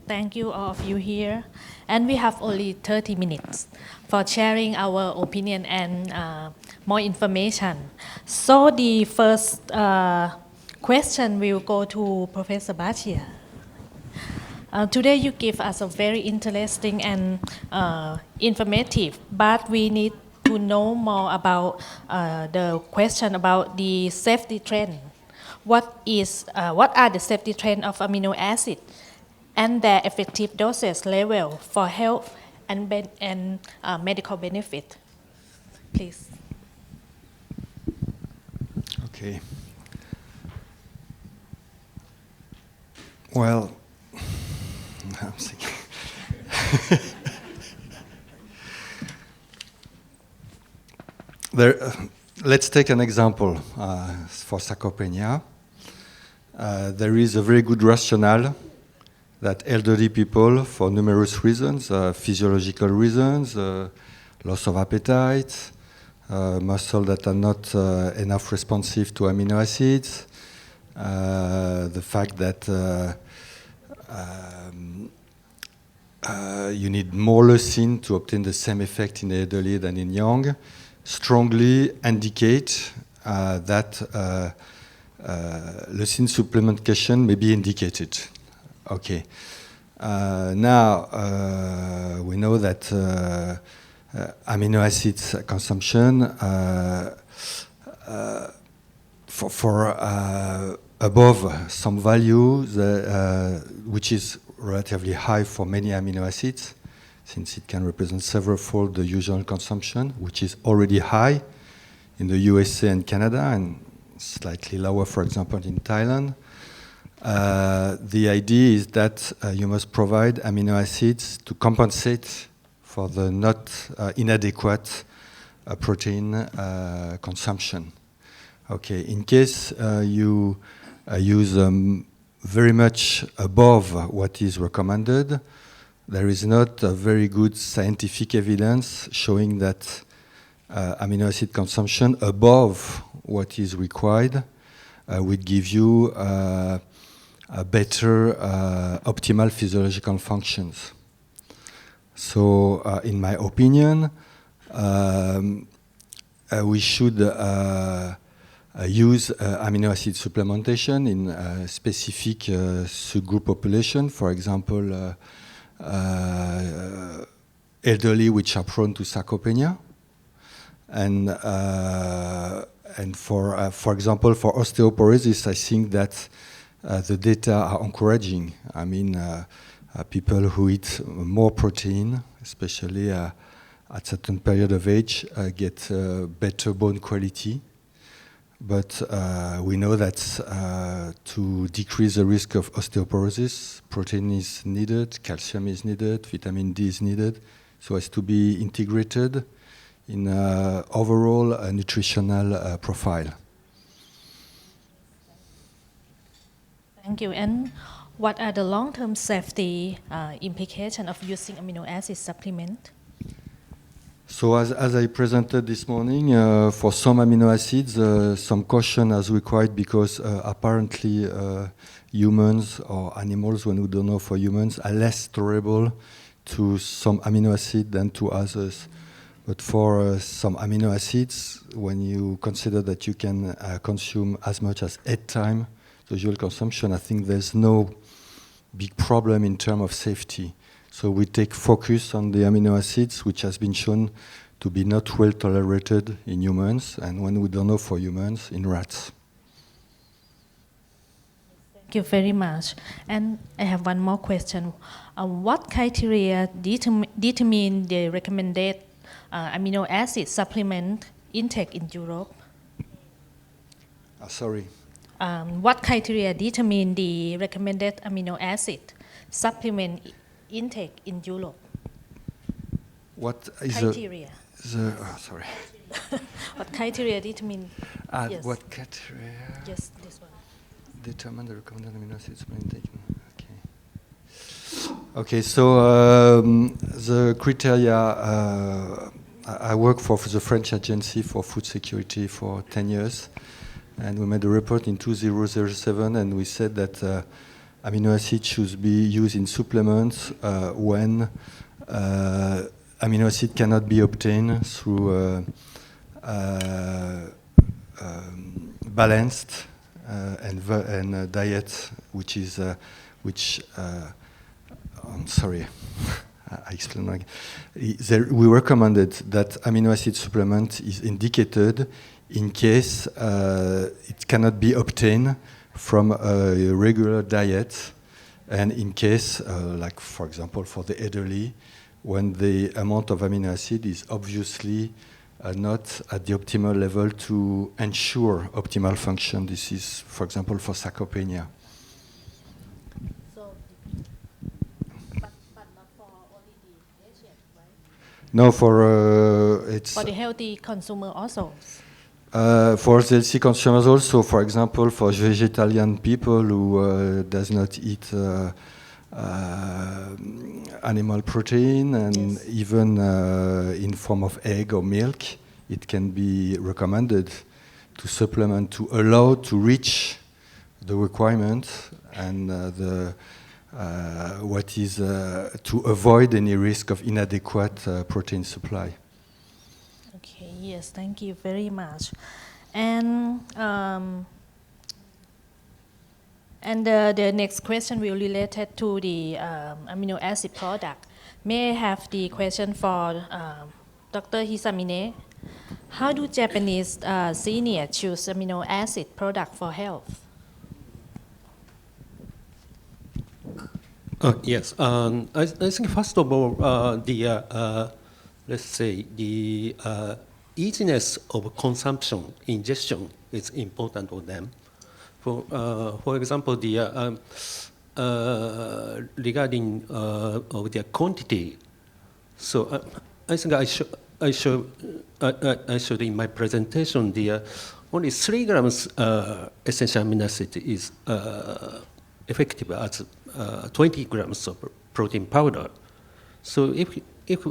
thank you all of you here. And we have only 30 minutes for sharing our opinion and more information. So the first question will go to Professor Blachier. Today you give us a very interesting and informative, but we need to know more about the question about the safety trend. What are the safety trend of amino acid and their effective dosage level for health and medical benefit? Please. Okay. Well, I'm thinking. Let's take an example for sarcopenia. There is a very good rationale that elderly people, for numerous reasons, physiological reasons, loss of appetite, muscle that are not enough responsive to amino acids, the fact that you need more leucine to obtain the same effect in the elderly than in young, strongly indicate that leucine supplementation may be indicated. Okay. Now we know that amino acids consumption for above some value, which is relatively high for many amino acids, since it can represent several-fold the usual consumption, which is already high in the USA and Canada, and slightly lower, for example, in Thailand. The idea is that you must provide amino acids to compensate for the not inadequate protein consumption. Okay, in case you use very much above what is recommended, there is not a very good scientific evidence showing that amino acid consumption above what is required would give you a better optimal physiological functions. So, in my opinion, we should use amino acid supplementation in specific subgroup population, for example, elderly which are prone to sarcopenia, and for example, for osteoporosis, I think that the data are encouraging. I mean, people who eat more protein, especially at certain period of age, get better bone quality. But we know that to decrease the risk of osteoporosis, protein is needed, calcium is needed, vitamin D is needed, so as to be integrated in overall nutritional profile. Thank you. And what are the long-term safety implications of using amino acid supplement? So as I presented this morning, for some amino acids, some caution is required because apparently humans or animals, when we don't know for humans, are less tolerable to some amino acid than to others. But for some amino acids, when you consider that you can consume as much as 8 times the usual consumption, I think there's no big problem in terms of safety. So we take focus on the amino acids, which has been shown to be not well tolerated in humans, and when we don't know for humans, in rats. Thank you very much. And I have one more question. What criteria determine the recommended amino acid supplement intake in Europe? Sorry. What criteria determine the recommended amino acid supplement intake in Europe? What is criteria? Sorry. What criteria determine? Yes. What criteria? Yes, this one. Determine the recommended amino acids intake. Okay. Okay. So the criteria. I work for the French Agency for Food Security for 10 years, and we made a report in 2007, and we said that amino acids should be used in supplements when amino acid cannot be obtained through balanced and diet, which is I'm sorry. I explain. We recommended that amino acid supplement is indicated in case it cannot be obtained from a regular diet, and in case, like for example, for the elderly, when the amount of amino acid is obviously not at the optimal level to ensure optimal function. This is, for example, for sarcopenia. But not for only the patient, right? No, for it's For the healthy consumer also. for the healthy consumers also. For example, for vegetarian people who does not eat animal protein, and Yes. even in form of egg or milk, it can be recommended to supplement to allow to reach the requirement and what is to avoid any risk of inadequate protein supply. Okay, yes, thank you very much. And the next question will be related to the amino acid product. May I have the question for Dr. Hisamine? How do Japanese senior choose amino acid product for health? Yes, I think first of all, let's say the easiness of consumption, ingestion is important for them. For example, the regarding of their quantity. So I think I showed in my presentation the only 3 grams essential amino acid is effective as 20 grams of protein powder. So if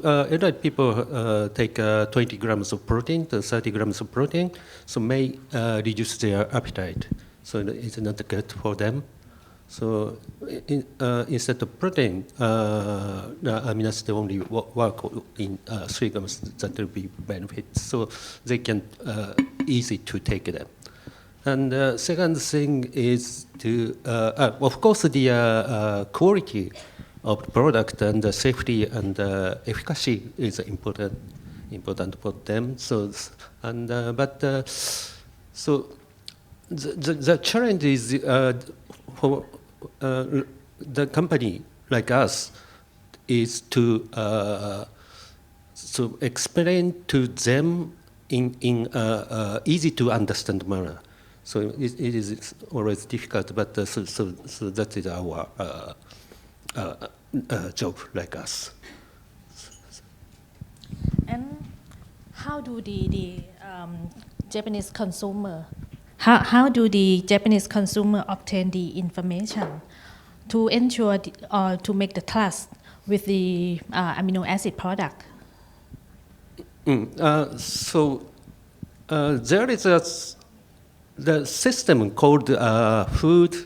elderly people take 20 grams of protein to 30 grams of protein, so may reduce their appetite. So it's not good for them. So instead of protein, the amino acid only work in 3 grams. That will be benefit. So they can easy to take them. And the second thing is to, of course, the quality of the product and the safety and efficacy is important for them. So, and so the challenge is for the company like us is to so explain to them in easy to understand manner. So it is always difficult, but so that is our job, like us. And how do the Japanese consumer, how do the Japanese consumer obtain the information to ensure or to make the trust with the amino acid product? So there is the system called food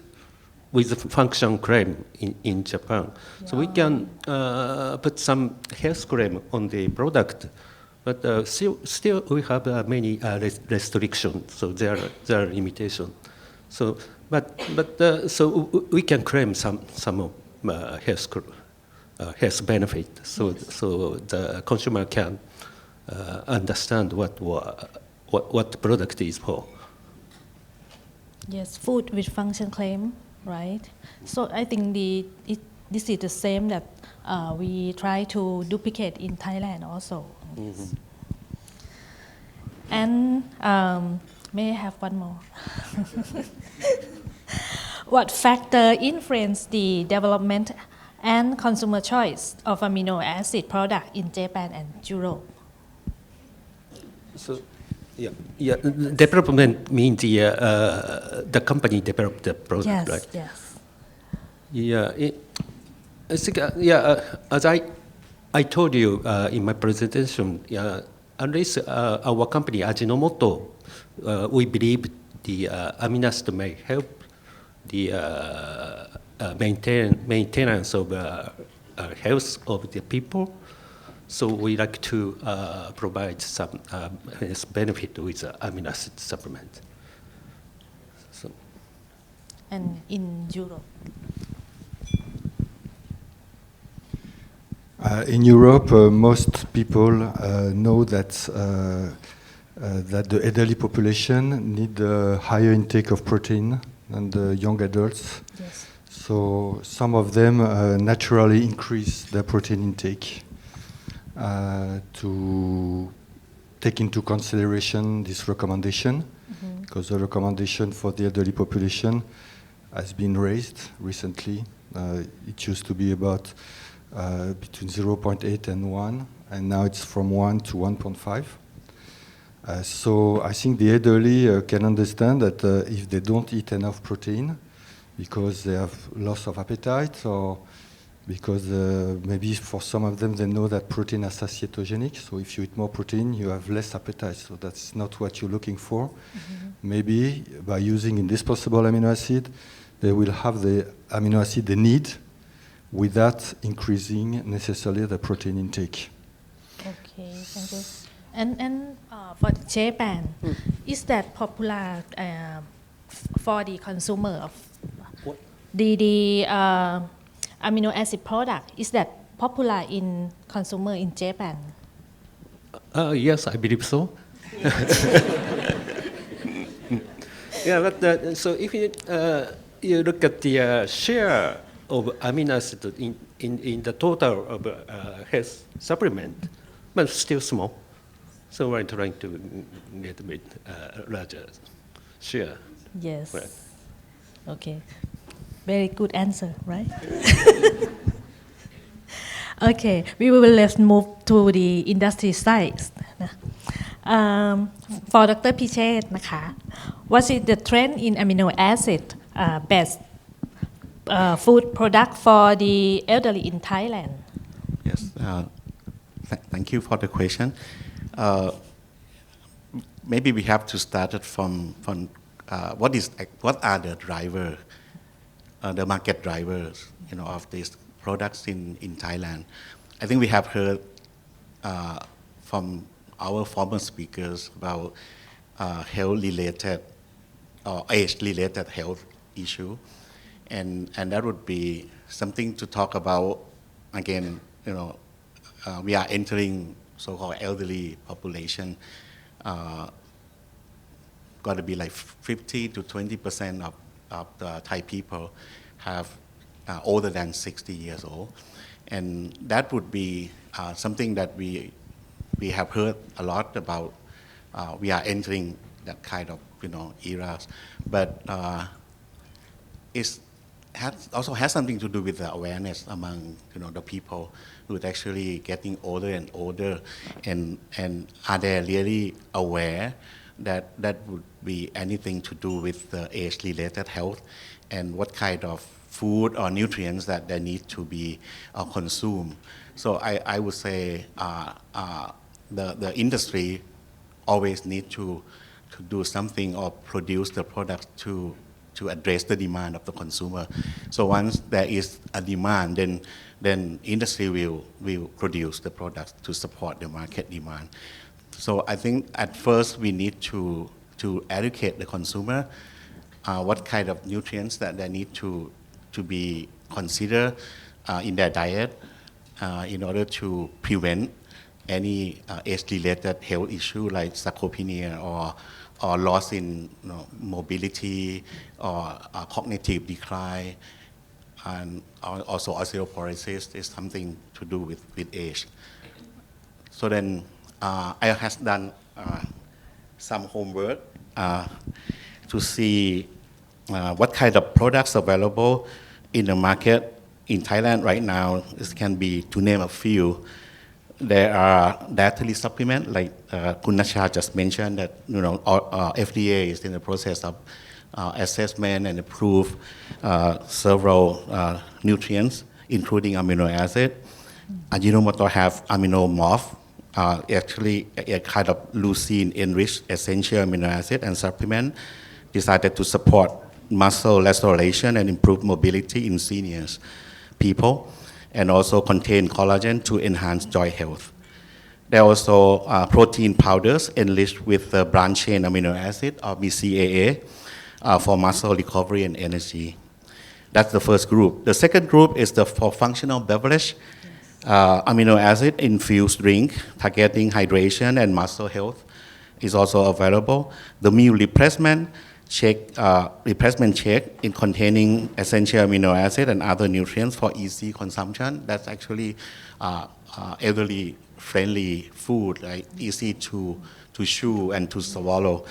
with function claim in Japan. Yeah. So we can put some health claim on the product, but still we have many restrictions. So there are limitations. So so we can claim some health benefit. So yes. So the consumer can understand what the product is for. Yes, food with function claim, right? So I think this is the same that we try to duplicate in Thailand also. Mm-hmm. And may I have one more? What factor influence the development and consumer choice of amino acid product in Japan and Europe? So, yeah. Development means the company developed the product, yes, right? Yes. Yeah. I think as I told you in my presentation, at least our company Ajinomoto, we believe the amino acid may help the maintenance of health of the people. So we like to provide some health benefit with amino acid supplement. So. And in Europe? In Europe, most people know that the elderly population need a higher intake of protein than the young adults. Yes. So some of them naturally increase their protein intake to take into consideration this recommendation, because the recommendation for the elderly population has been raised recently. It used to be about between 0.8 and 1, and now it's from 1 to 1.5. So I think the elderly can understand that if they don't eat enough protein because they have loss of appetite, or because maybe for some of them they know that protein is satietogenic, so if you eat more protein you have less appetite, so that's not what you're looking for. Maybe by using indispensable amino acid, they will have the amino acid they need without increasing necessarily the protein intake. Okay, thank you. And for Japan, is that popular for the consumer of What? the amino acid product? Is that popular in consumer in Japan? Yes, I believe so. Yeah, but so if you look at the share of amino acid in the total of health supplement, but still small. So we're trying to get a bit larger share. Yes. Right. Okay. Very good answer, right? Okay, let's move to the industry side. For Dr. Pichet นะคะ what is the trend in amino acid based food product for the elderly in Thailand? Yes, thank you for the question. Maybe we have to start it from what are the driver, the market drivers, of these products in Thailand. I think we have heard from our former speakers about health-related or age-related health issue, and that would be something to talk about. Again, we are entering so-called elderly population. Got to be like 50 to 20% of the Thai people have older than 60 years old, and that would be something that we have heard a lot about. We are entering that kind of eras, but it also has something to do with the awareness among the people who are actually getting older and older, and are they really aware that that would be anything to do with the age-related health, and what kind of food or nutrients that they need to be consumed. So I would say the industry always need to do something or produce the product to address the demand of the consumer. So once there is a demand, then industry will produce the products to support the market demand. So I think at first we need to educate the consumer what kind of nutrients that they need to be considered in their diet in order to prevent any age-related health issue like sarcopenia or loss in mobility or cognitive decline, and also osteoporosis is something to do with age. So then I have done some homework to see what kind of products available in the market in Thailand right now. This can be, to name a few, there are dietary supplements like Kun Natcha just mentioned that FDA is in the process of assessment and approve several nutrients including amino acid. Ajinomoto have amino morph, actually a kind of leucine enriched essential amino acid and supplement decided to support muscle restoration and improve mobility in seniors people, and also contain collagen to enhance joint health. There are also protein powders enriched with the branched-chain amino acid or BCAA for muscle recovery and energy. That's the first group. The second group is for functional beverage, amino acid infused drink targeting hydration and muscle health is also available. The meal replacement shake in containing essential amino acid and other nutrients for easy consumption. That's actually elderly friendly food, like easy to chew and to swallow.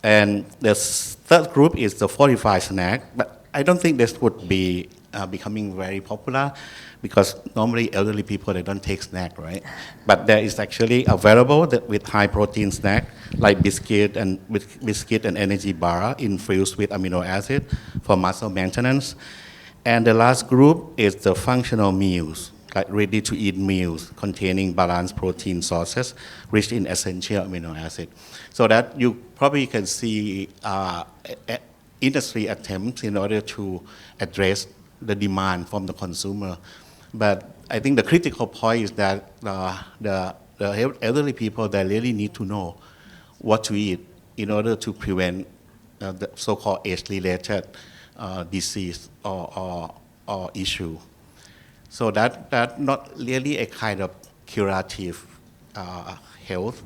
And the third group is the fortified snack, but I don't think this would be becoming very popular because normally elderly people, they don't take snack, right? But there is actually available with high protein snack like biscuit and energy bar infused with amino acid for muscle maintenance. And the last group is the functional meals, like ready to eat meals containing balanced protein sources rich in essential amino acid. So that you probably can see industry attempts in order to address the demand from the consumer. But I think the critical point is that the elderly people, they really need to know what to eat in order to prevent the so-called age-related disease or issue. So that not really a kind of curative health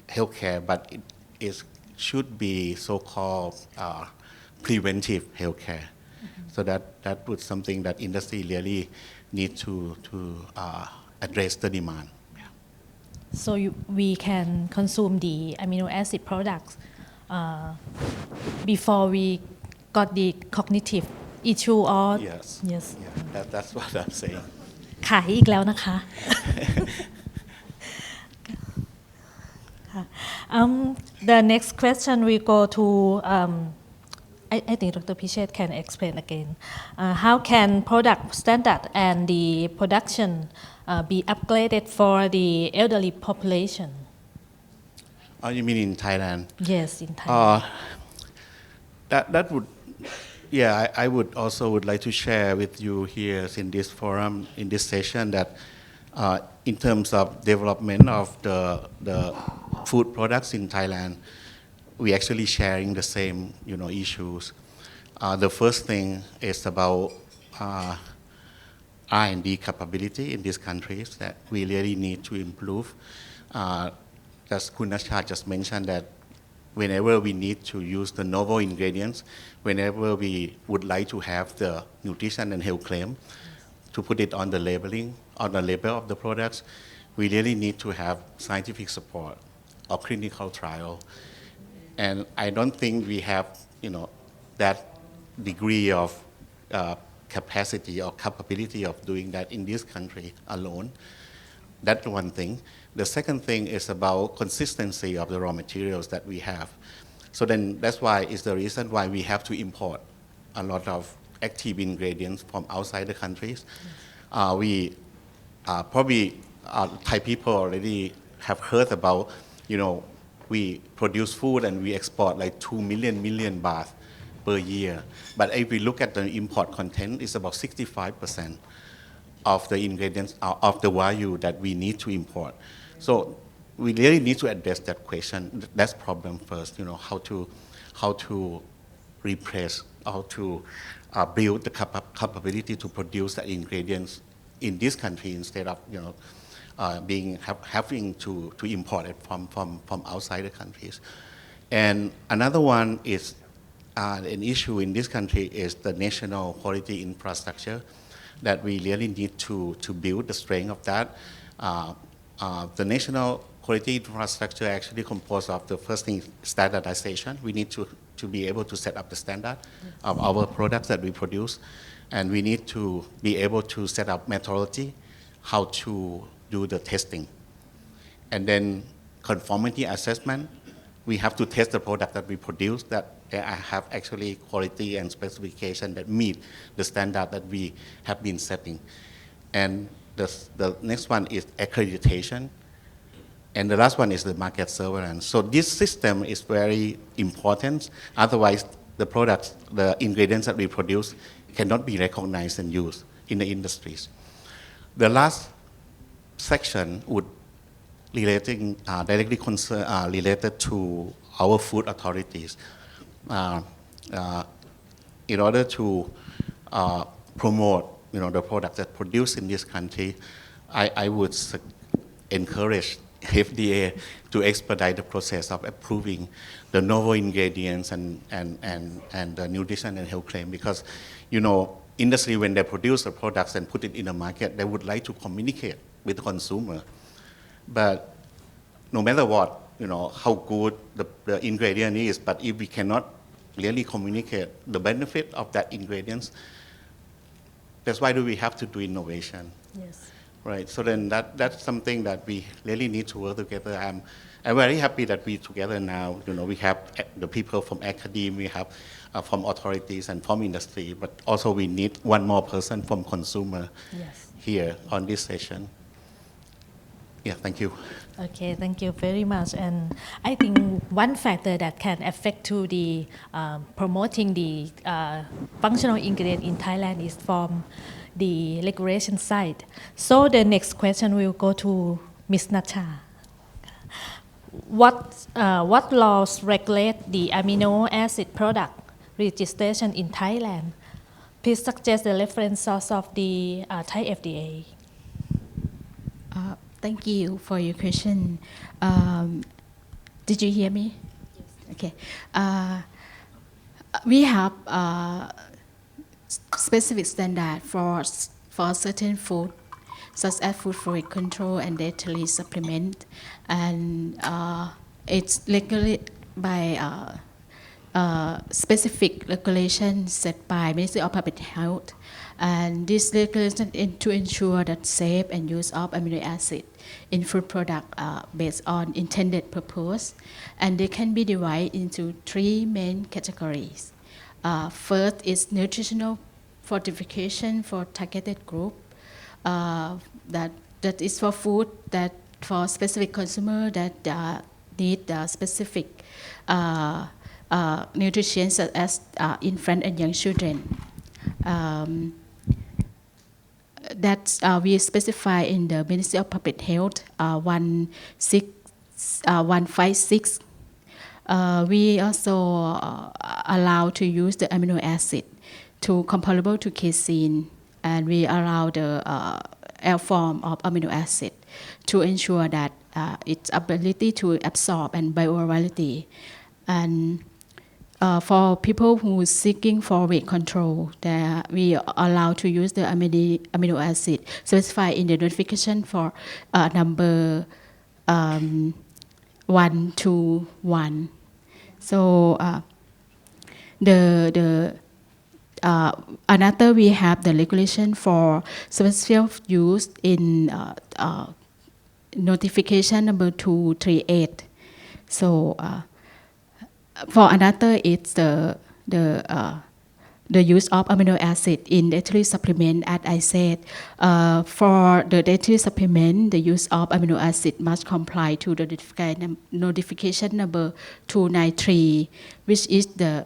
healthcare, but it should be so-called preventive healthcare. So that was something that industry really need to address the demand. Yeah. So we can consume the amino acid products before we got the cognitive issue or Yes. yes. Yeah, that's what I'm saying. ขายอีกแล้วนะคะ The next question we go to I think Dr. Pichet can explain again. How can product standard and the production be upgraded for the elderly population? Oh, you mean in Thailand? Yes, in Thailand. That would, yeah, I would also would like to share with you here in this forum, in this session, that in terms of development of the food products in Thailand, we actually sharing the same, issues. The first thing is about R&D capability in these countries that we really need to improve. As Natcha just mentioned, that whenever we need to use the novel ingredients, whenever we would like to have the nutrition and health claim, to put it on the labeling, on the label of the products, we really need to have scientific support or clinical trial. And I don't think we have, that degree of capacity or capability of doing that in this country alone. That's one thing. The second thing is about consistency of the raw materials that we have. So then that's why is the reason why we have to import a lot of active ingredients from outside the countries. We probably Thai people already have heard about, we produce food and we export like 2 million baht per year. But if we look at the import content, it's about 65% of the ingredients of the value that we need to import. So we really need to address that question. That's problem first, how to replace, how to build the capability to produce the ingredients in this country instead of, having to import it from outside the countries. And another one is an issue in this country is the national quality infrastructure that we really need to build the strength of that. The national quality infrastructure actually composed of the first thing, standardization. We need to be able to set up the standard of our products that we produce. And we need to be able to set up methodology, how to do the testing. And then conformity assessment, we have to test the product that we produce that they have actually quality and specification that meet the standard that we have been setting. And the next one is accreditation. And the last one is the market surveillance. So this system is very important. Otherwise, the products, the ingredients that we produce cannot be recognized and used in the industries. The last section would directly related to our food authorities. In order to promote, the products that produced in this country, I would encourage FDA to expedite the process of approving the novel ingredients and the nutrition and health claim, because industry, when they produce the products and put it in the market, they would like to communicate with the consumer. But no matter what, how good the ingredient is, but if we cannot really communicate the benefit of that ingredients, that's why do we have to do innovation. Yes. Right, so then that's something that we really need to work together. I'm very happy that we together now, we have the people from academia, we have from authorities and from industry, but also we need one more person from consumer here on this session. Yeah, thank you. Okay, thank you very much. And I think one factor that can affect to the promoting the functional ingredient in Thailand is from the regulation side. So the next question will go to Ms. Natcha. What laws regulate the amino acid product registration in Thailand? Please suggest the reference source of the Thai FDA. Thank you for your question. Did you hear me? Yes. Okay. We have specific standard for certain food, such as food fluid control and dietary supplement, and it's regulated by specific regulations set by Ministry of Public Health, and this regulation to ensure that safe and use of amino acid in food product based on intended purpose, and they can be divided into three main categories. First is nutritional fortification for targeted group. That is for food that for specific consumer that need specific nutrition, such as infant and young children. That we specify in the Ministry of Public Health 156. We also allow to use the amino acid to comparable to casein, and we allow the L form of amino acid to ensure that its ability to absorb and bioavailability. And for people who are seeking for weight control, we allow to use the amino acid specified in the notification for number 121. So another, we have the regulation for special use in notification number 238. So for another, it's the use of amino acid in dietary supplement. As I said, for the dietary supplement, the use of amino acid must comply to the notification number 293, which is the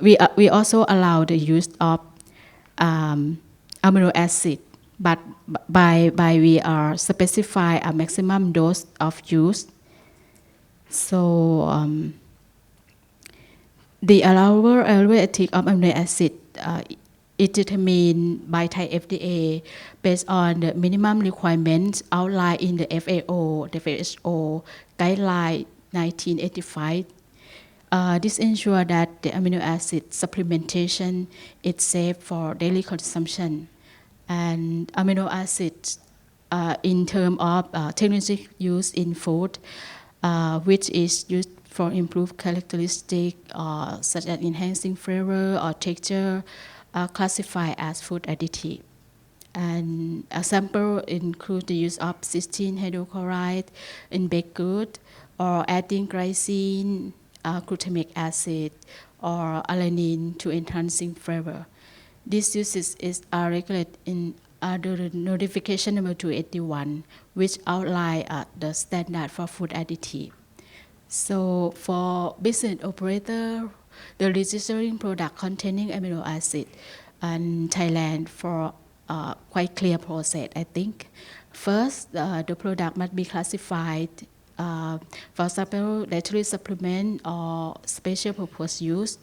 we also allow the use of amino acid, but by we are specify a maximum dose of use. So the allowable allele of amino acid is determined by Thai FDA based on the minimum requirements outlined in the FAO, the WHO guideline 1985. This ensures that the amino acid supplementation is safe for daily consumption. And amino acids in terms of technology used in food, which is used for improved characteristics such as enhancing flavor or texture, classified as food additive. And example include the use of cysteine hydrochloride in baked goods, or adding glycine, glutamic acid, or alanine to enhancing flavor. These uses are regulated in the notification number 281, which outline the standard for food additive. So for business operator, the registering product containing amino acid in Thailand for quite clear process, I think. First, the product must be classified, for example, dietary supplement or special purpose use.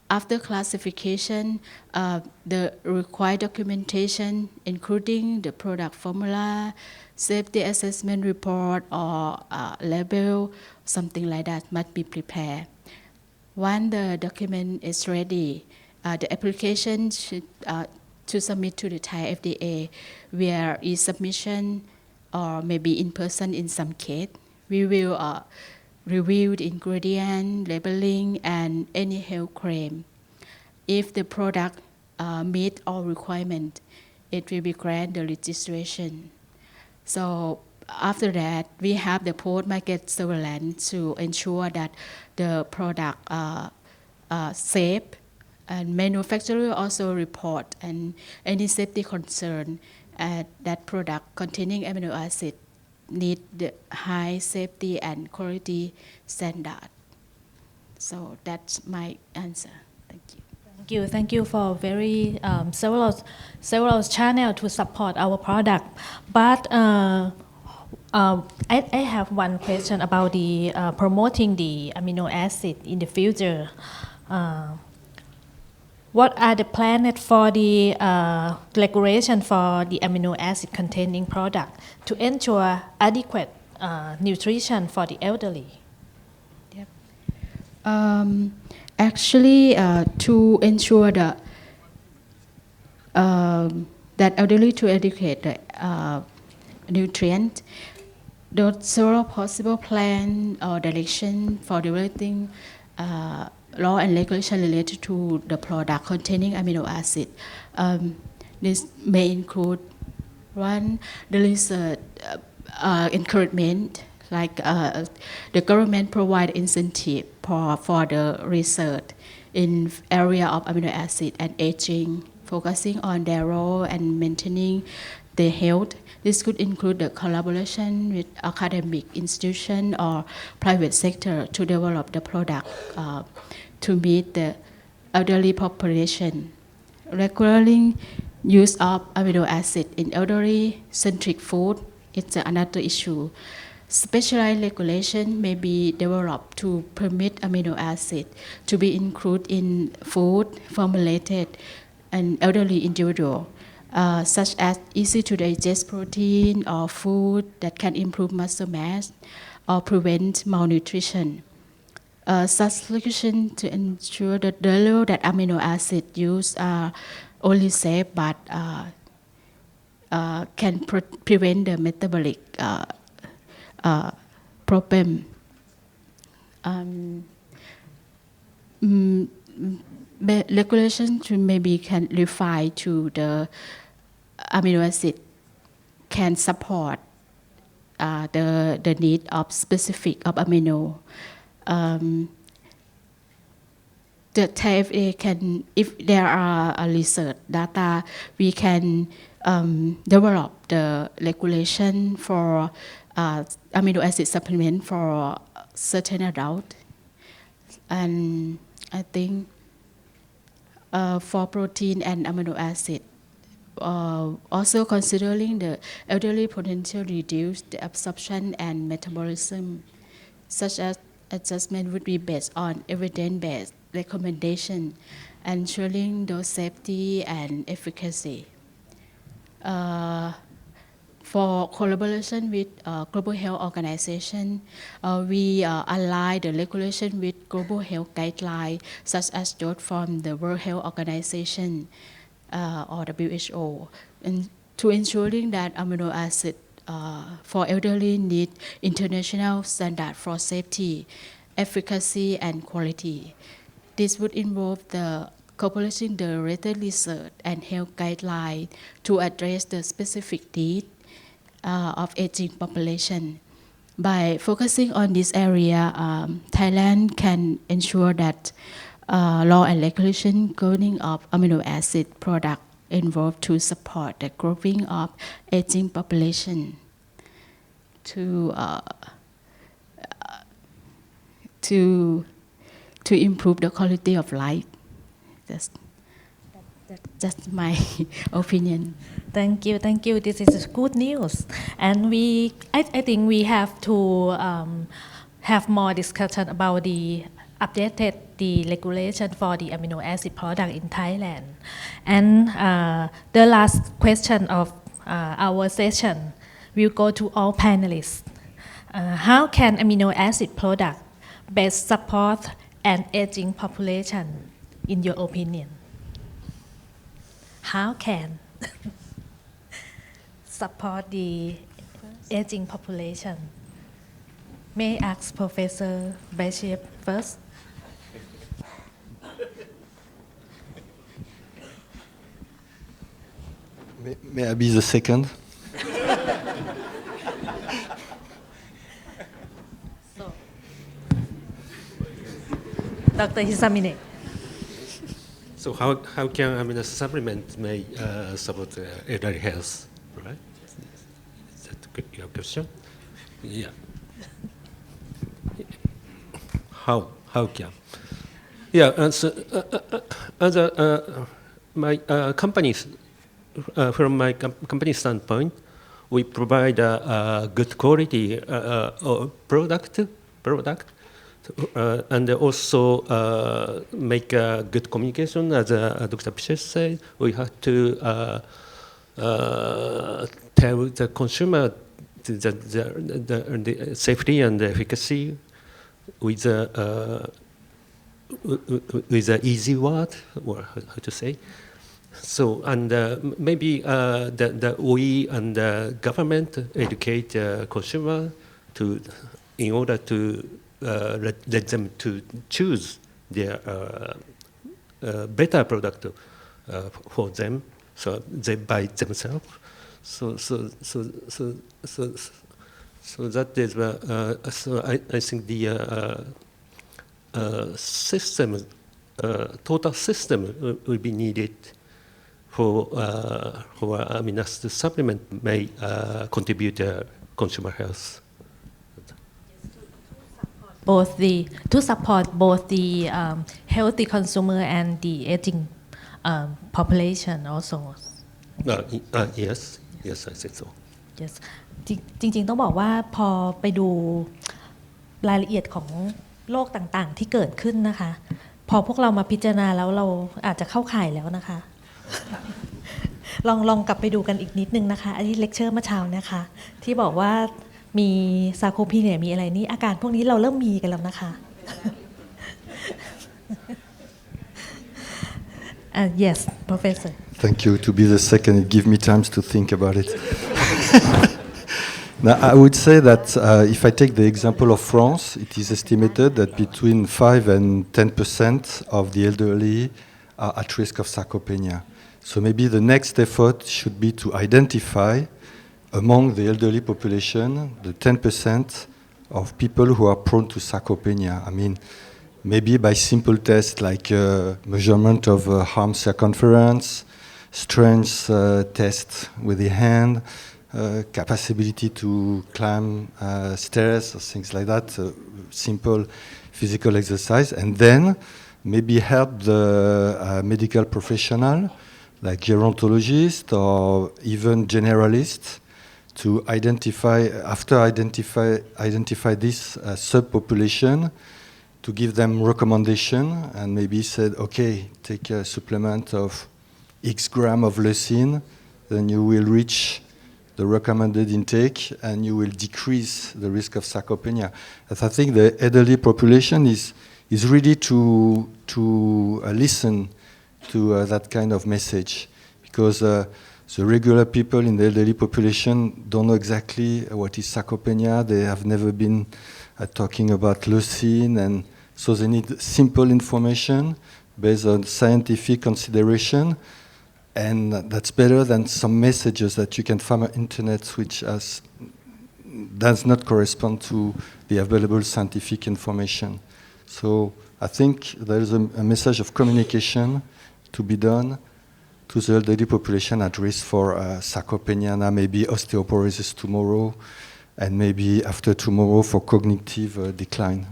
After classification, the required documentation, including the product formula, safety assessment report, or label, something like that, must be prepared. Once the document is ready, the application should to submit to the Thai FDA, where e-submission or maybe in person in some case. We will review the ingredient, labeling, and any health claim. If the product meet all requirements, it will be granted the registration. So after that, we have the post-market surveillance to ensure that the product safe. And manufacturer also report and any safety concern that product containing amino acid need the high safety and quality standard. So that's my answer. Thank you. Thank you for very several channels to support our product. But I have one question about the promoting the amino acid in the future. What are the plans for the regulation for the amino acid containing product to ensure adequate nutrition for the elderly? Yep. Actually, to ensure that elderly to educate the nutrient, there are several possible plans or direction for developing law and regulation related to the product containing amino acid. This may include one, there is encouragement, like the government provide incentive for the research in area of amino acid and aging, focusing on their role and maintaining their health. This could include the collaboration with academic institution or private sector to develop the product to meet the elderly population. Regulating use of amino acid in elderly-centric food is another issue. Specialized regulation may be developed to permit amino acid to be included in food formulated an elderly individual, such as easy to digest protein or food that can improve muscle mass or prevent malnutrition. Such regulation to ensure that the level that amino acid used are only safe but can prevent the metabolic problem. Regulation to maybe can refine to the amino acid can support the need of specific of amino. The Thai FDA can, if there are research data, we can develop the regulation for amino acid supplement for certain adult. And I think for protein and amino acid, also considering the elderly potential reduce the absorption and metabolism, such as adjustment would be based on evidence-based recommendation, ensuring dose safety and efficacy. For collaboration with Global Health Organization, we align the regulation with global health guidelines, such as those from the World Health Organization or WHO, and to ensuring that amino acid for elderly need international standard for safety, efficacy, and quality. This would involve the cooperating the related research and health guidelines to address the specific needs of aging population. By focusing on this area, Thailand can ensure that law and regulation governing of amino acid product involved to support the growing of aging population, to improve the quality of life. That's my opinion. Thank you. This is good news, and I think we have to have more discussion about the regulation for the amino acid product in Thailand. And the last question of our session will go to all panelists. How can amino acid product best support an aging population, in your opinion? How can support the aging population? May I ask Professor Blachier first? May I be the second? So, Dr. Hisamine. So how can amino supplement may support elderly health, right? Is that your question? Yeah. How can? Yeah. As my companies, from my company standpoint, we provide a good quality product. And also make good communication, as Dr. Pichet said. We have to tell the consumer the safety and the efficacy with an easy word, or how to say. So, and maybe we and the government educate the consumer in order to let them to choose their better product for them, so they buy themselves. So that is so I think the system, total system will be needed for amino acid supplement may contribute to consumer health. To support both the healthy consumer and the aging population also. Yes, I think so. Yes. จริงๆต้องบอกว่าพอไปดูรายละเอียดของโรคต่างๆที่เกิดขึ้นนะคะพอพวกเรามาพิจารณาแล้วเราอาจจะเข้าข่ายแล้วนะคะ ลองกลับไปดูกันอีกนิดนึงนะคะอันนี้เลคเชอร์เมื่อเช้านะคะที่บอกว่ามีซาโคพีเนี่ยมีอะไรนี่อาการพวกนี้เราเริ่มมีกันแล้วนะคะ Yes, Professor. Thank you. To be the second, it gives me time to think about it. Now, I would say that if I take the example of France, it is estimated that between 5 and 10% of the elderly are at risk of sarcopenia. So maybe the next effort should be to identify among the elderly population the 10% of people who are prone to sarcopenia. I mean, maybe by simple tests like measurement of arm circumference, strength test with the hand, capacity to climb stairs or things like that, simple physical exercise, and then maybe help the medical professional like gerontologist or even generalist to identify this subpopulation, to give them recommendation and maybe said, okay, take a supplement of X gram of leucine, then you will reach the recommended intake and you will decrease the risk of sarcopenia. As I think the elderly population is ready to listen to that kind of message, because the regular people in the elderly population don't know exactly what is sarcopenia. They have never been talking about leucine, and so they need simple information based on scientific consideration, and that's better than some messages that you can find on internet which does not correspond to the available scientific information. So I think there is a message of communication to be done to the elderly population at risk for sarcopenia, maybe osteoporosis tomorrow, and maybe after tomorrow for cognitive decline,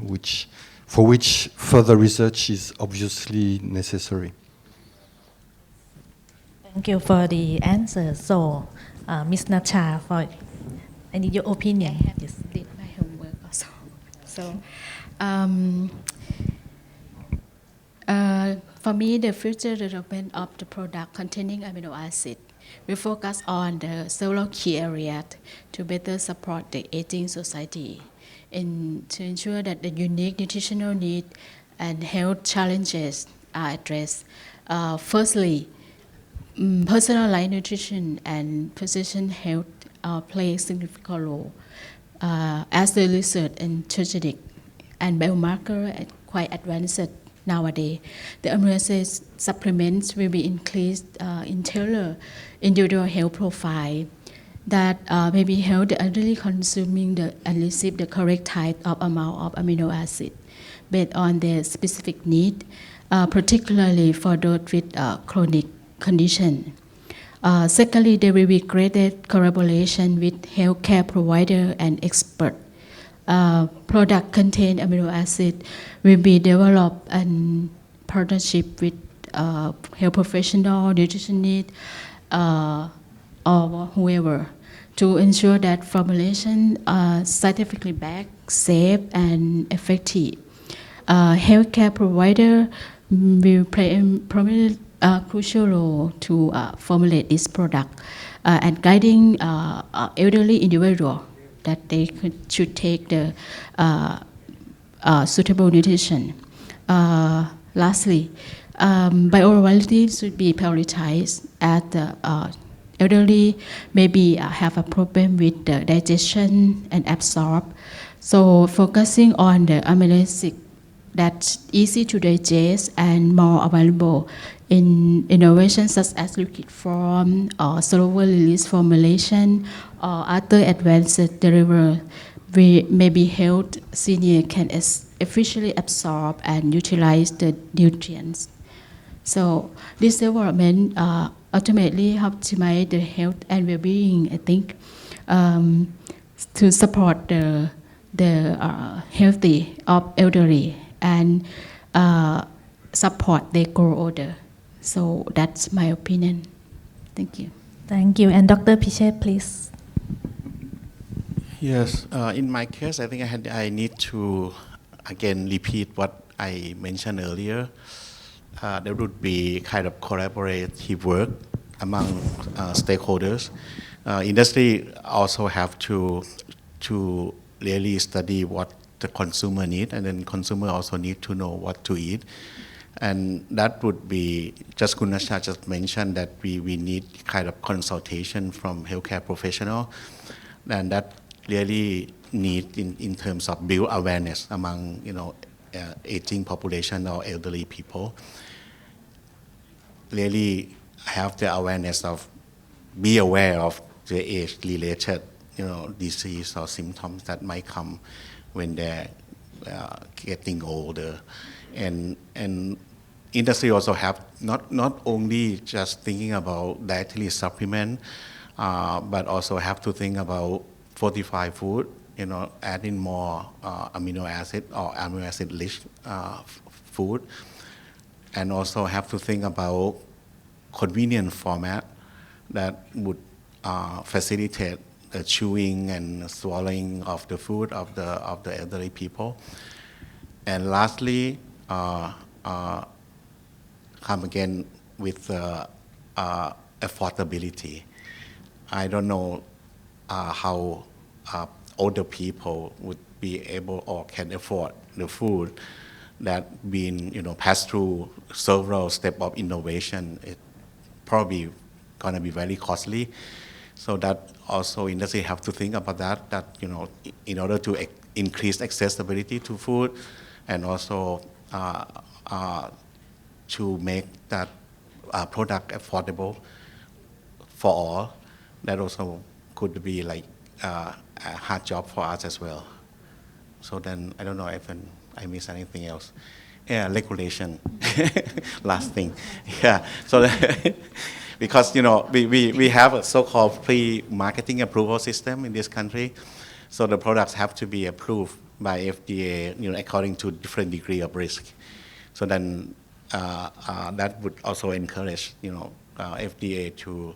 for which further research is obviously necessary. Thank you for the answer. So, Ms. Natcha, I need your opinion. I have did my homework also. So, for me, the future development of the product containing amino acid will focus on the several key areas to better support the aging society and to ensure that the unique nutritional needs and health challenges are addressed. Firstly, personalized nutrition and precision health play a significant role as the research and strategic and biomarker are quite advanced nowadays. The amino acid supplements will be increased in tailored individual health profile that maybe help the elderly consuming and receive the correct type of amount of amino acid based on their specific need, particularly for those with chronic condition. Secondly, there will be greater collaboration with healthcare provider and expert. Product contain amino acid will be developed in partnership with health professional, nutritionist, or whoever to ensure that formulation are scientifically backed, safe, and effective. Healthcare provider will play a prominent crucial role to formulate this product and guiding elderly individual that they should take the suitable nutrition. Lastly, bioavailability should be prioritized as the elderly maybe have a problem with the digestion and absorb. So focusing on the amino acid that's easy to digest and more available in innovations such as liquid form or slower release formulation or other advanced delivery, we maybe help senior can efficiently absorb and utilize the nutrients. So this development ultimately optimize the health and well-being, I think, to support the healthy of elderly and support their grow older. So that's my opinion. Thank you. Thank you. And Dr. Pichet, please. Yes, in my case, I think I need to again repeat what I mentioned earlier. There would be kind of collaborative work among stakeholders. Industry also have to really study what the consumer need, and then consumer also need to know what to eat. And that would be, just Natcha just mentioned that we need kind of consultation from healthcare professional, and that really need in terms of build awareness among aging population or elderly people. Really have the awareness of, be aware of the age-related disease or symptoms that might come when they're getting older. And industry also have not only just thinking about dietary supplement, but also have to think about fortified food, adding more amino acid or amino acid rich food, and also have to think about convenient format that would facilitate the chewing and swallowing of the food of the elderly people. And lastly, come again with affordability. I don't know how older people would be able or can afford the food that been passed through several steps of innovation. It probably gonna be very costly. So that also industry have to think about that in order to increase accessibility to food and also to make that product affordable for all. That also could be like a hard job for us as well. So then I don't know if I miss anything else. Yeah, regulation. Last thing. Yeah. So because we have a so-called pre-marketing approval system in this country, so the products have to be approved by FDA, according to different degree of risk. So then that would also encourage, FDA to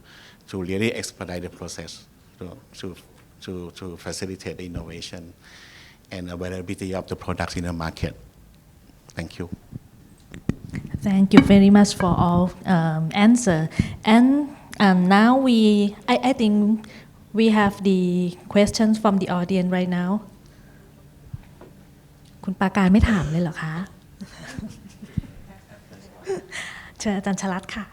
really expedite the process to facilitate the innovation and availability of the products in the market. Thank you. Thank you very much for all answer. And now I think we have the questions from the audience right now. คุณปาการไม่ถามเลยเหรอคะ เชิญอาจารย์ชลัดค่ะ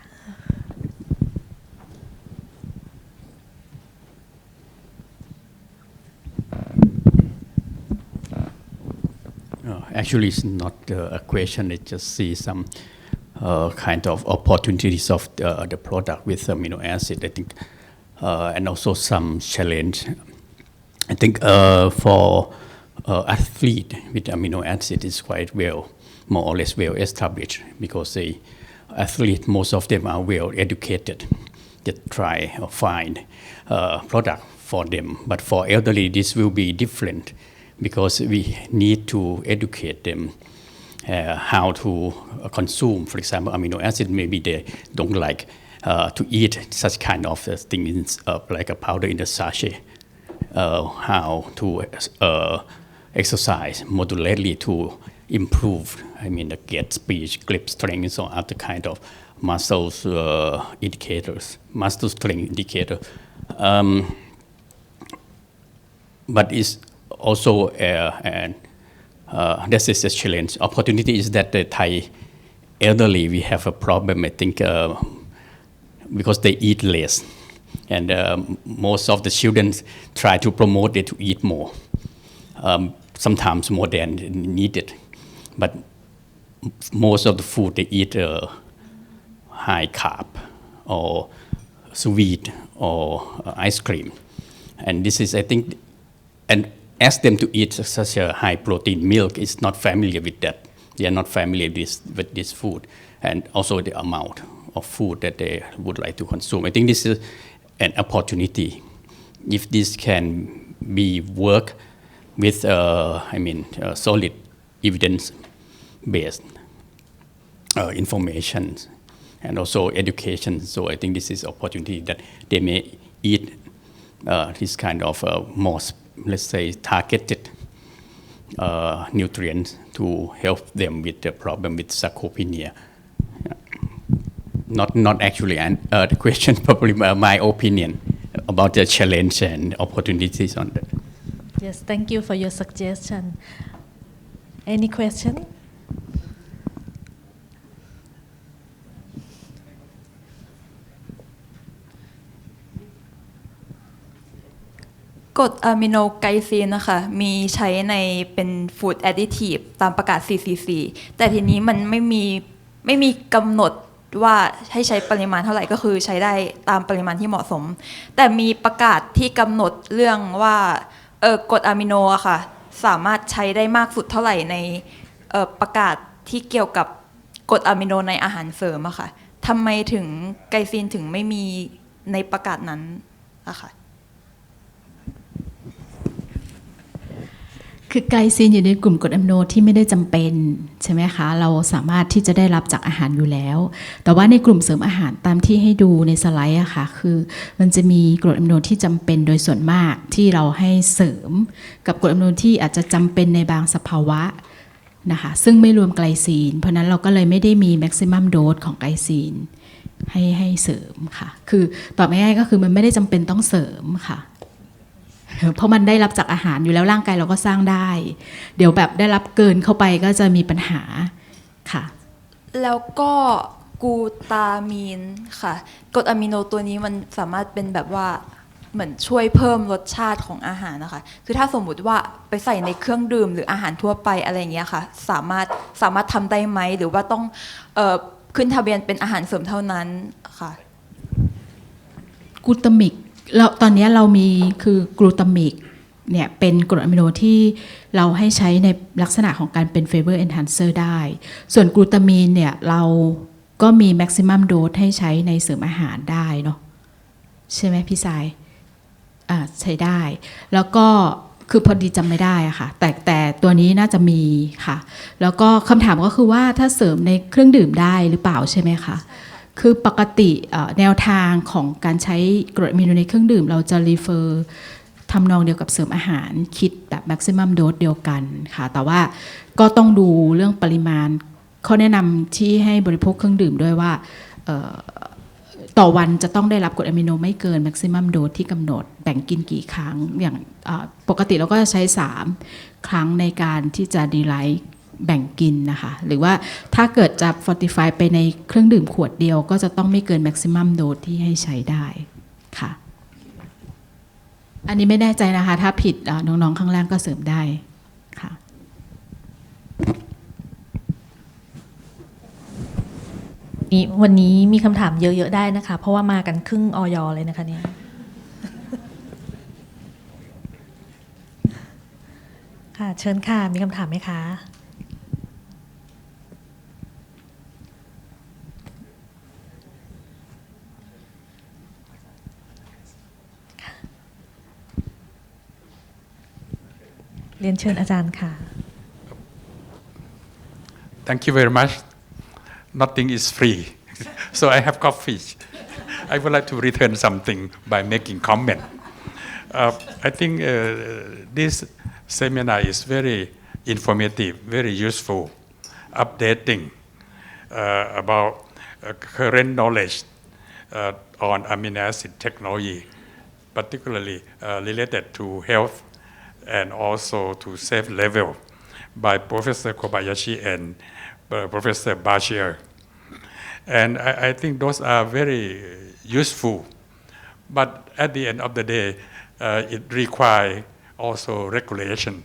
Actually, it's not a question. It just see some kind of opportunities of the product with amino acid. I think, and also some challenge. I think for athlete with amino acid is quite well, more or less well established because the athlete, most of them are well educated. They try or find product for them. But for elderly, this will be different, because we need to educate them how to consume, for example, amino acid. Maybe they don't like to eat such kind of things like a powder in the sachet. How to exercise moderately to improve, the gait speed, grip strength, or other kind of muscles indicators, muscle strength indicator. But it's also this is a challenge. Opportunity is that the Thai elderly, we have a problem, I think, because they eat less. And most of the children try to promote it to eat more, sometimes more than needed. But most of the food they eat high carb or sweet or ice cream. And this is, I think, and ask them to eat such a high protein milk is not familiar with that. They are not familiar with this food, and also the amount of food that they would like to consume. I think this is an opportunity. If this can be work with, solid evidence-based information and also education. So I think this is opportunity that they may eat this kind of more, let's say, targeted nutrients to help them with the problem with sarcopenia. Not actually the question, probably my opinion about the challenge and opportunities on that. Yes, thank you for your suggestion. Any question? กรดอะมิโนไกลซีนนะคะมีใช้ในเป็นฟู้ดแอดดิทีฟตามประกาศ CCC แต่ทีนี้มันไม่มีกำหนดว่าให้ใช้ปริมาณเท่าไหร่ก็คือใช้ได้ตามปริมาณที่เหมาะสมแต่มีประกาศที่กำหนดเรื่องว่ากรดอะมิโนอะค่ะสามารถใช้ได้มากสุดเท่าไหร่ในประกาศที่เกี่ยวกับกรดอะมิโนในอาหารเสริมอะค่ะทำไมถึงไกลซีนถึงไม่มีในประกาศนั้นอะค่ะคือไกลซีนอยู่ในกลุ่มกรดอะมิโนที่ไม่ได้จำเป็นใช่ไหมคะเราสามารถที่จะได้รับจากอาหารอยู่แล้วแต่ว่าในกลุ่มเสริมอาหารตามที่ให้ดูในสไลด์อะค่ะคือมันจะมีกรดอะมิโนที่จำเป็นโดยส่วนมากที่เราให้เสริมกับกรดอะมิโนที่อาจจะจำเป็นในบางสภาวะนะคะซึ่งไม่รวมไกลซีนเพราะนั้นเราก็เลยไม่ได้มีแม็กซิมัมโดสของไกลซีนให้เสริมค่ะคือตอบง่ายๆก็คือมันไม่ได้จำเป็นต้องเสริมค่ะเพราะมันได้รับจากอาหารอยู่แล้วร่างกายเราก็สร้างได้เดี๋ยวแบบได้รับเกินเข้าไปก็จะมีปัญหาค่ะแล้วก็กูตามีนค่ะกรดอะมิโนตัวนี้มันสามารถเป็นแบบว่าเหมือนช่วยเพิ่มรสชาติของอาหารนะคะคือถ้าสมมุติว่าไปใส่ในเครื่องดื่มหรืออาหารทั่วไปอะไรอย่างเงี้ยค่ะสามารถทำได้ไหมหรือว่าต้องขึ้นทะเบียนเป็นอาหารเสริมเท่านั้นค่ะกลูตามิกแล้วตอนนี้เรามีคือกลูตามิกเนี่ยเป็นกรดอะมิโนที่เราให้ใช้ในลักษณะของการเป็น flavor enhancer ได้ส่วนกลูตามีนเนี่ยเรา ก็มี maximum dose ให้ใช้ในเสริมอาหารได้เนาะใช่ไหมพี่สายใช้ได้แล้วก็คือพอดีจำไม่ได้อะค่ะแต่ตัวนี้น่าจะมีค่ะแล้วก็คำถามก็คือว่าถ้าเสริมในเครื่องดื่มได้หรือเปล่าใช่ไหมคะคือปกติแนวทางของการใช้กรดอะมิโนในเครื่องดื่มเราจะ refer ทำนองเดียวกับเสริมอาหารคิดแบบ maximum dose เดียวกันค่ะแต่ว่าก็ต้องดูเรื่องปริมาณข้อแนะนำที่ให้บริโภคเครื่องดื่มด้วยว่าต่อวันจะต้องได้รับกรดอะมิโนไม่เกิน maximum dose ที่กำหนดแบ่งกินกี่ครั้งอย่างปกติเราก็จะใช้3ครั้งในการที่จะดีไลท์แบ่งกินนะคะหรือว่าถ้าเกิดจะ fortify ไปในเครื่องดื่มขวดเดียวก็จะต้องไม่เกิน maximum dose ที่ให้ใช้ได้ค่ะอันนี้ไม่แน่ใจนะคะถ้าผิดน้องๆข้างล่างก็เสริมได้ค่ะวันนี้มีคำถามเยอะๆได้นะคะเพราะว่ามากันครึ่งอย.เลยนะคะเนี่ยค่ะเชิญค่ะมีคำถามไหมคะเรียนเชิญอาจารย์ค่ะ Thank you very much. Nothing is free, so I have coffee. I would like to return something by making comment. I think this seminar is very informative, very useful, updating about current knowledge on amino acid technology, particularly related to health and also to safe level by Professor Kobayashi and Professor Blachier. And I think those are very useful. But at the end of the day, it requires also regulation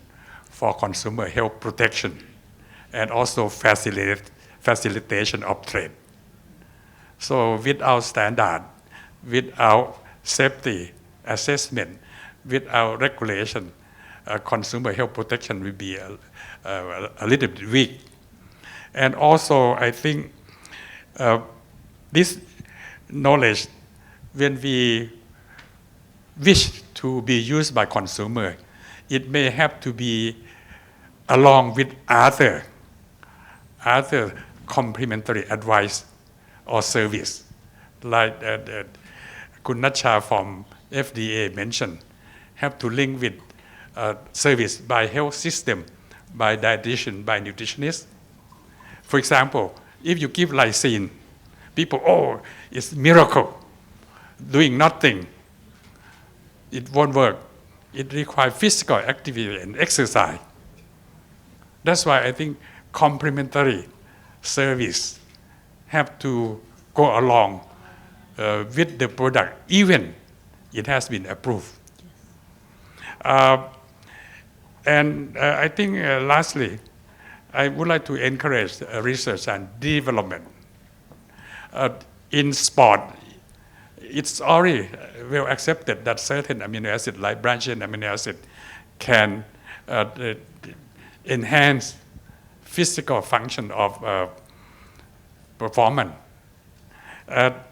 for consumer health protection and also facilitation of trade. So without standard, without safety assessment, without regulation, consumer health protection will be a little bit weak. And also, I think this knowledge, when we wish to be used by consumer, it may have to be along with other complementary advice or service, like Kun Natcha from FDA mentioned, have to link with service by health system, by dietitian, by nutritionist. For example, if you give lysine, people, oh, it's miracle, doing nothing. It won't work. It requires physical activity and exercise. That's why I think complementary service have to go along with the product, even it has been approved. And I think lastly, I would like to encourage research and development. In sport, it's already well accepted that certain amino acids, like Blachier amino acid, can enhance physical function of performance.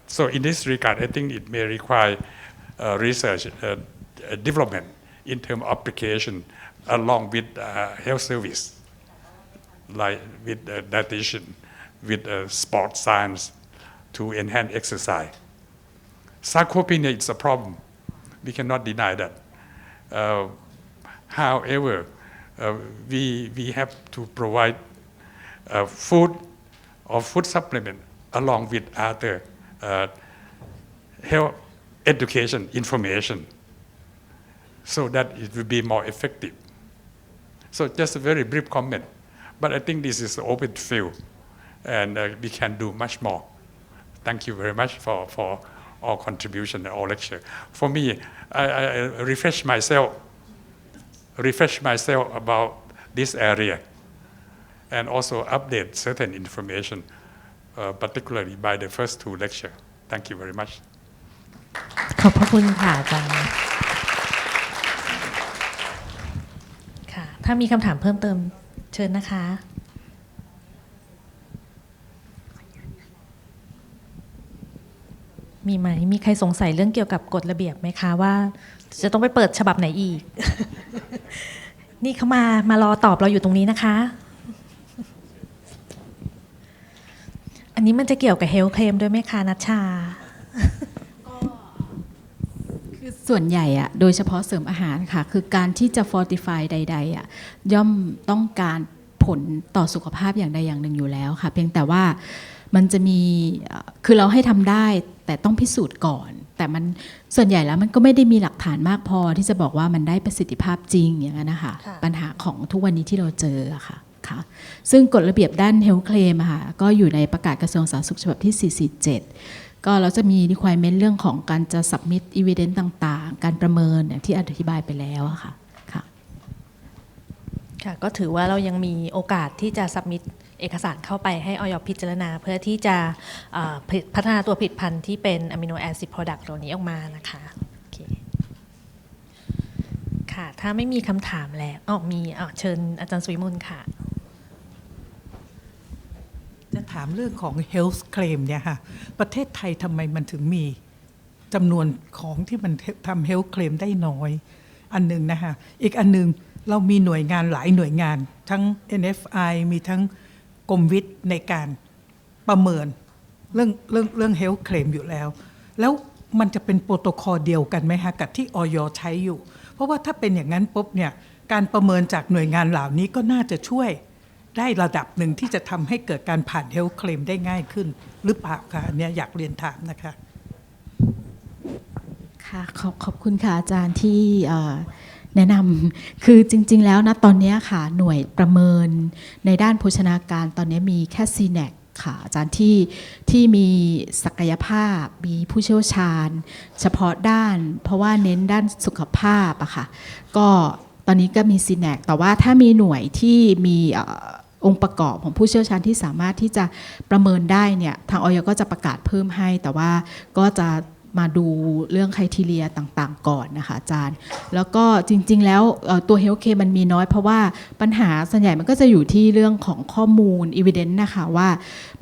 So in this regard, I think it may require research development in terms of application along with health service, like with dietitian, with sports science to enhance exercise. Sarcopenia is a problem. We cannot deny that. However, we have to provide food or food supplement along with other health education information so that it will be more effective. So just a very brief comment, but I think this is an open field and we can do much more. Thank you very much for all contribution and all lecture. For me, I refresh myself about this area and also update certain information, particularly by the first two lectures. Thank you very much. ขอบพระคุณค่ะอาจารย์ค่ะถ้ามีคำถามเพิ่มเติมเชิญนะคะ มีไหมมีใครสงสัยเรื่องเกี่ยวกับกฎระเบียบไหมคะว่าจะต้องไปเปิดฉบับไหนอีก นี่เขามารอตอบเราอยู่ตรงนี้นะคะ อันนี้มันจะเกี่ยวกับเฮลท์เคลมด้วยไหมคะนัชชา คือส่วนใหญ่อะโดยเฉพาะเสริมอาหารค่ะคือการที่จะ fortify ใดๆอะย่อมต้องการผลต่อสุขภาพอย่างใดอย่างหนึ่งอยู่แล้วค่ะเพียงแต่ว่ามันจะมีคือเราให้ทำได้แต่ต้องพิสูจน์ก่อนแต่มันส่วนใหญ่แล้วมันก็ไม่ได้มีหลักฐานมากพอที่จะบอกว่ามันได้ประสิทธิภาพจริงอย่างนั้นนะคะปัญหาของทุกวันนี้ที่เราเจอค่ะซึ่งกฎระเบียบด้าน health claim ค่ะก็อยู่ในประกาศกระทรวงสาธารณสุขฉบับที่ 447 ก็เราจะมี requirement เรื่องของการจะ submit evidence ต่างๆการประเมินที่อธิบายไปแล้วค่ะก็ถือว่าเรายังมีโอกาสที่จะ submit เอกสารเข้าไปให้อย.พิจารณาเพื่อที่จะพัฒนาตัวผลิตภัณฑ์ที่เป็น Amino Acid Product ตัวนี้ออกมานะคะค่ะถ้าไม่มีคำถามแล้วมีเชิญอาจารย์สุวิมลค่ะจะถามเรื่องของ health claim เนี่ยค่ะประเทศไทยทำไมมันถึงมีจำนวนของที่มันทำ health claim ได้น้อยอันหนึ่งนะคะอีกอันหนึ่งเรามีหน่วยงานหลายหน่วยงานทั้ง NFI มีทั้งกรมวิทย์ในการประเมินเรื่อง health claim อยู่แล้วมันจะเป็นโปรโตคอลเดียวกันไหมคะกับที่อย.ใช้อยู่เพราะว่าถ้าเป็นอย่างนั้นปุ๊บเนี่ยการประเมินจากหน่วยงานเหล่านี้ก็น่าจะช่วยได้ระดับหนึ่งที่จะทำให้เกิดการผ่าน health claim ได้ง่ายขึ้นหรือเปล่าคะอันนี้อยากเรียนถามนะคะค่ะขอบคุณค่ะอาจารย์ที่แนะนำคือจริงๆแล้วนะตอนนี้ค่ะหน่วยประเมินในด้านโภชนาการตอนนี้มีแค่ CNAC ค่ะอาจารย์ที่มีศักยภาพมีผู้เชี่ยวชาญเฉพาะด้านเพราะว่าเน้นด้านสุขภาพอะค่ะก็ตอนนี้ก็มี CNAC แต่ว่าถ้ามีหน่วยที่มีองค์ประกอบของผู้เชี่ยวชาญที่สามารถที่จะประเมินได้เนี่ยทางอย.ก็จะประกาศเพิ่มให้แต่ว่าก็จะมาดูเรื่องไครทีเรียต่างๆก่อนนะคะอาจารย์แล้วก็จริงๆแล้วตัว health care มันมีน้อยเพราะว่าปัญหาส่วนใหญ่มันก็จะอยู่ที่เรื่องของข้อมูล evidence นะคะว่า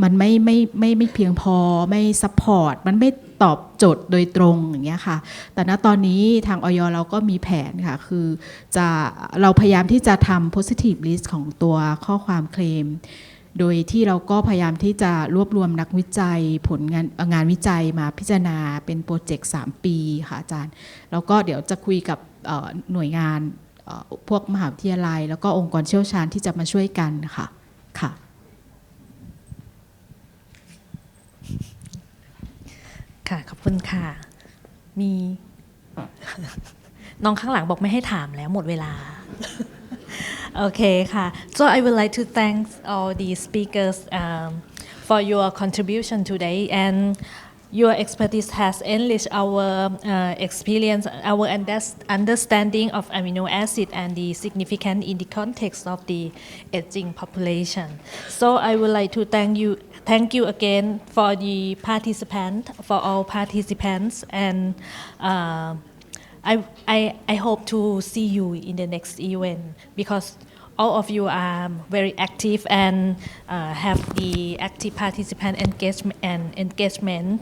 มันไม่เพียงพอไม่ support มันไม่ตอบโจทย์โดยตรงอย่างเงี้ยค่ะแต่ณตอนนี้ทางอย.เราก็มีแผนค่ะคือเราพยายามที่จะทำ positive list ของตัวข้อความเคลมโดยที่เราก็พยายามที่จะรวบรวมนักวิจัยผลงานวิจัยมาพิจารณาเป็นโปรเจกต์3 ปีค่ะอาจารย์แล้วก็เดี๋ยวจะคุยกับหน่วยงานพวกมหาวิทยาลัยแล้วก็องค์กรเชี่ยวชาญที่จะมาช่วยกันค่ะค่ะขอบคุณค่ะมีน้องข้างหลังบอกไม่ให้ถามแล้วหมดเวลาOkay, so I would like to thank all the speakers for your contribution today, and your expertise has enriched our experience, our understanding of amino acid and the significance in the context of the aging population. So I would like to thank you again for the participant, for all participants, and I hope to see you in the next event because all of you are very active and have the active participant engagement.